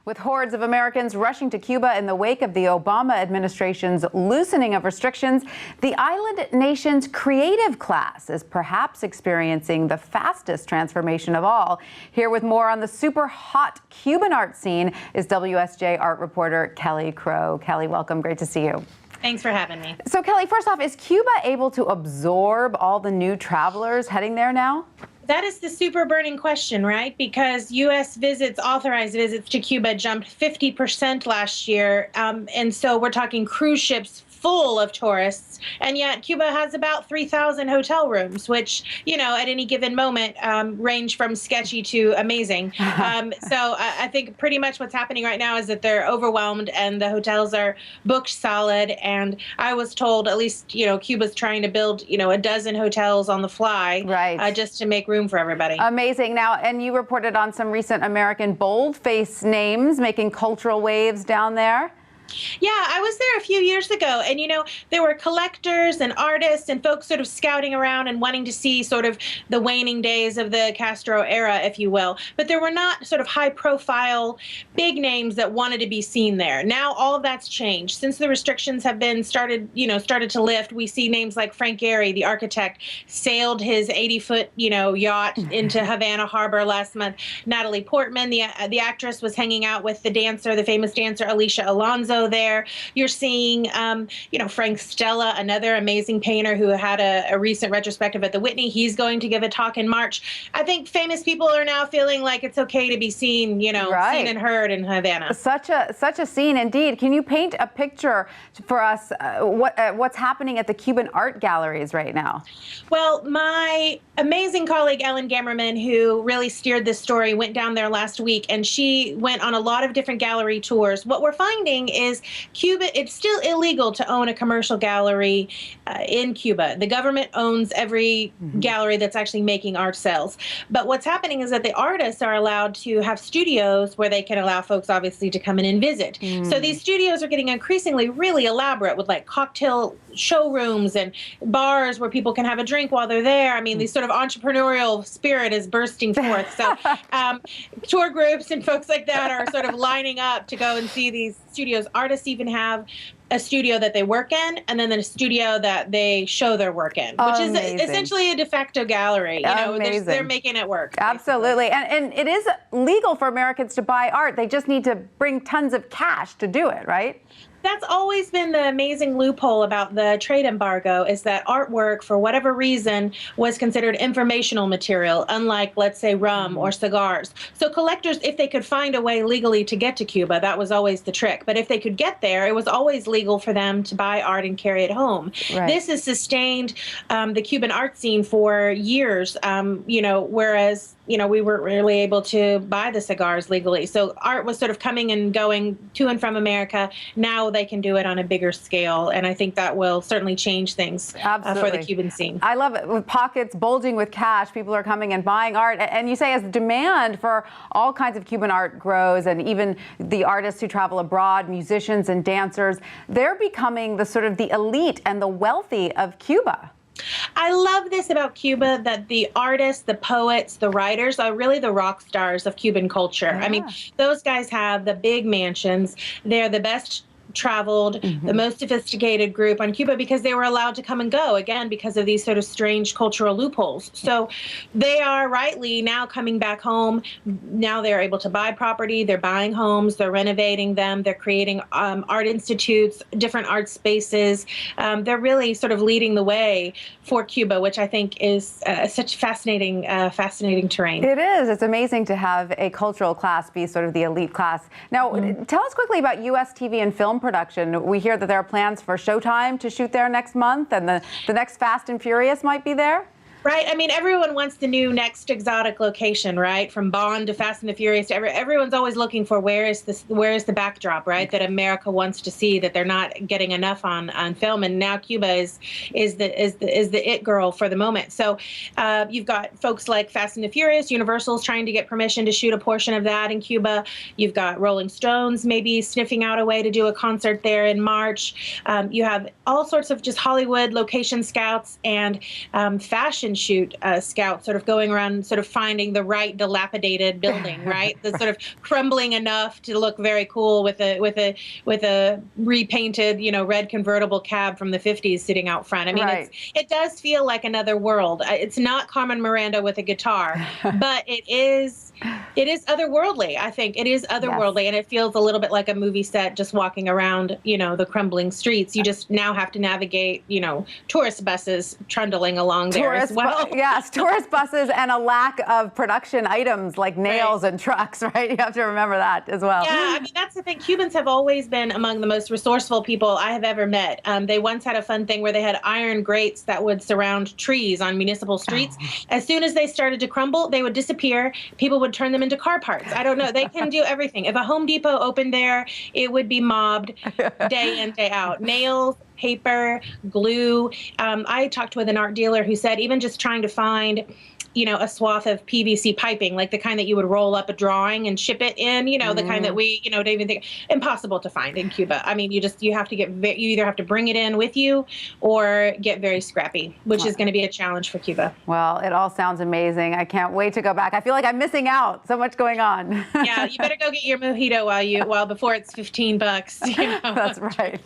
With hordes of Americans rushing to Cuba in the wake of the Obama administration's loosening of restrictions, the island nation's creative class is perhaps experiencing the fastest transformation of all. Here with more on the super hot Cuban art scene is WSJ art reporter Kelly Crow. Kelly, welcome. Great to see you. Thanks for having me. So, Kelly, first off, is Cuba able to absorb all the new travelers heading there now? That is the super burning question, right? Because U.S. visits, authorized visits to Cuba jumped 50% last year. And so we're talking cruise ships full of tourists. And yet Cuba has about 3,000 hotel rooms, which, you know, at any given moment range from sketchy to amazing. So I think pretty much what's happening right now is that they're overwhelmed and the hotels are booked solid. And I was told, at least, you know, Cuba's trying to build, you know, a dozen hotels on the fly, right, just to make room for everybody. Amazing. Now, and you reported on some recent American boldface names making cultural waves down there. Yeah, I was there a few years ago, and, you know, there were collectors and artists and folks sort of scouting around and wanting to see sort of the waning days of the Castro era, if you will. But there were not sort of high-profile, big names that wanted to be seen there. Now all of that's changed. Since the restrictions have been started to lift, we see names like Frank Gehry, the architect, sailed his 80-foot, you know, yacht into Havana Harbor last month. Natalie Portman, the actress, was hanging out with the famous dancer Alicia Alonso there. You're seeing, you know, Frank Stella, another amazing painter who had a recent retrospective at the Whitney. He's going to give a talk in March. I think famous people are now feeling like it's okay to be seen, you know, seen and heard in Havana. Such a scene indeed. Can you paint a picture for us what's happening at the Cuban art galleries right now? Well, my amazing colleague Ellen Gamerman, who really steered this story, went down there last week, and she went on a lot of different gallery tours. What we're finding is Cuba, it's still illegal to own a commercial gallery in Cuba. The government owns every gallery that's actually making art sales. But what's happening is that the artists are allowed to have studios where they can allow folks, obviously, to come in and visit. So these studios are getting increasingly really elaborate with like cocktail showrooms and bars where people can have a drink while they're there. I mean, these sort of entrepreneurial spirit is bursting forth. So tour groups and folks like that are sort of lining up to go and see these studios. Artists even have a studio that they work in, and then a studio that they show their work in, which is essentially a de facto gallery. You know, they're making it work. Absolutely. And it is legal for Americans to buy art. They just need to bring tons of cash to do it, right? That's always been the amazing loophole about the trade embargo, is that artwork, for whatever reason, was considered informational material, unlike, let's say, rum or cigars. So collectors, if they could find a way legally to get to Cuba, that was always the trick. But if they could get there, it was always legal for them to buy art and carry it home. Right. This has sustained the Cuban art scene for years, you know, whereas, you know, we weren't really able to buy the cigars legally. So art was sort of coming and going to and from America. Now they can do it on a bigger scale. And I think that will certainly change things for the Cuban scene. I love it. With pockets bulging with cash, people are coming and buying art. And you say as demand for all kinds of Cuban art grows, and even the artists who travel abroad, musicians and dancers, they're becoming the sort of the elite and the wealthy of Cuba. I love this about Cuba, that the artists, the poets, the writers are really the rock stars of Cuban culture. Yeah. I mean, those guys have the big mansions. They're the best traveled, the most sophisticated group on Cuba, because they were allowed to come and go, again, because of these sort of strange cultural loopholes. So they are rightly now coming back home. Now they're able to buy property, they're buying homes, they're renovating them, they're creating art institutes, different art spaces. They're really sort of leading the way for Cuba, which I think is such fascinating terrain. It is. It's amazing to have a cultural class be sort of the elite class. Now, tell us quickly about U.S. TV and film production. We hear that there are plans for Showtime to shoot there next month, and the next Fast and Furious might be there. Right. I mean, everyone wants the new next exotic location, right? From Bond to Fast and the Furious to everyone's always looking for where is the backdrop, right? That America wants to see, that they're not getting enough on film. And now Cuba is the it girl for the moment. So you've got folks like Fast and the Furious, Universal's trying to get permission to shoot a portion of that in Cuba. You've got Rolling Stones maybe sniffing out a way to do a concert there in March. You have all sorts of just Hollywood location scouts and fashion and shoot scout, sort of going around, sort of finding the right dilapidated building, right, that's sort of crumbling enough to look very cool with a repainted, red convertible cab from the 50s sitting out front. I mean, Right. it does feel like another world. It's not Carmen Miranda with a guitar, but it is otherworldly. I think it is otherworldly, and it feels a little bit like a movie set, just walking around, the crumbling streets. You just now have to navigate, tourist buses trundling along there as well. Yes, tourist buses and a lack of production items like nails and trucks, right? You have to remember that as well. Yeah, I mean, that's the thing. Cubans have always been among the most resourceful people I have ever met. They once had a fun thing where they had iron grates that would surround trees on municipal streets. As soon as they started to crumble, they would disappear. People would turn them into car parts. I don't know. They can do everything. If a Home Depot opened there, it would be mobbed day in, day out. Nails, paper, glue. I talked with an art dealer who said even just trying to find a swath of PVC piping, like the kind that you would roll up a drawing and ship it in, the kind that we, don't even think, impossible to find in Cuba. I mean, you either have to bring it in with you or get very scrappy, which is going to be a challenge for Cuba. Well, it all sounds amazing. I can't wait to go back. I feel like I'm missing out. So much going on. Yeah, you better go get your mojito before it's $15. That's right.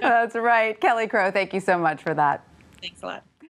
That's right. Kelly Crow, thank you so much for that. Thanks a lot.